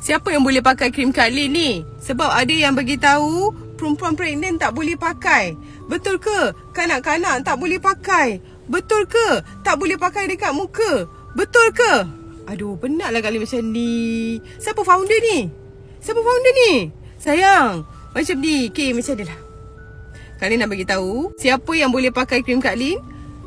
Siapa yang boleh pakai krim Kak Lin ni? Sebab ada yang bagi tahu perempuan pregnant tak boleh pakai. Betul ke? Kanak-kanak tak boleh pakai. Betul ke? Tak boleh pakai dekat muka. Betul ke? Aduh, penatlah Kak Lin macam ni. Siapa founder ni? Siapa founder ni? Sayang, macam ni. Okay, macam ni lah. Kak Lin nak bagi tahu siapa yang boleh pakai krim Kak Lin.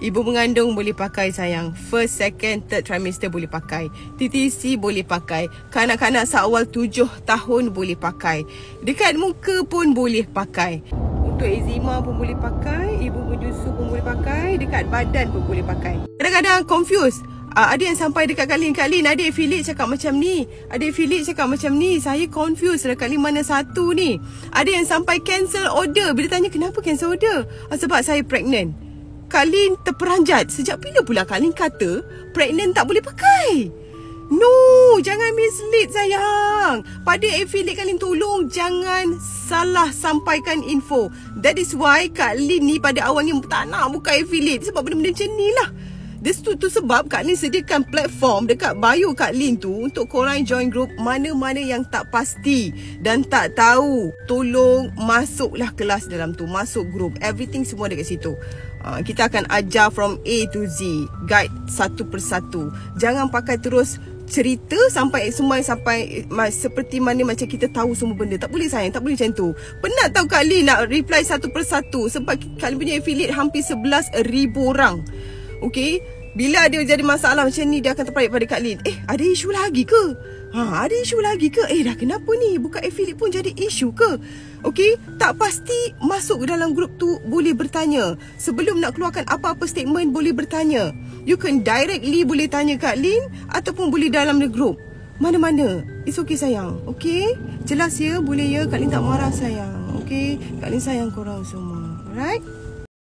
Ibu mengandung boleh pakai sayang. First, second, third trimester boleh pakai. TTC boleh pakai. Kanak-kanak seawal 7 tahun boleh pakai. Dekat muka pun boleh pakai. Untuk eczema pun boleh pakai. Ibu menyusu pun boleh pakai. Dekat badan pun boleh pakai. Kadang-kadang confused. Ada yang sampai dekat Kak Lin, ada affiliate cakap macam ni, ada affiliate cakap macam ni. Saya confused lah Kak Lin mana satu ni. Ada yang sampai cancel order. Bila tanya kenapa cancel order, sebab saya pregnant. Kak Lin terperanjat. Sejak bila pula Kak Lin kata pregnant tak boleh pakai? No, jangan mislead sayang. Pada affiliate Kak Lin, tolong jangan salah sampaikan info. That is why Kak Lin ni pada awalnya tak nak buka affiliate. Sebab benda-benda macam ni lah. Tu sebab Kak Lin sediakan platform dekat bio Kak Lin tu untuk korang join group. Mana-mana yang tak pasti dan tak tahu, tolong masuklah kelas dalam tu. Masuk group. Everything semua dekat situ. Kita akan ajar from A to Z. Guide satu persatu. Jangan pakai terus cerita sampai semua sampai seperti mana macam kita tahu semua benda. Tak boleh sayang, tak boleh macam tu. Penat tahu Kak Lin nak reply satu persatu. Sebab Kak Lin punya affiliate hampir 11,000 orang. Okay, bila dia jadi masalah macam ni, dia akan terparik pada Kak Lin. Ada isu lagi ke? Ada isu lagi ke? Dah kenapa ni? Buka affiliate pun jadi isu ke? Okay, tak pasti masuk ke dalam grup tu, boleh bertanya. Sebelum nak keluarkan apa-apa statement, boleh bertanya. You can directly boleh tanya Kak Lin ataupun boleh dalam the group. Mana-mana. It's okay sayang. Okay, jelas ya? Boleh ya? Kak Lin tak marah sayang. Okay, Kak Lin sayang korang semua. Alright?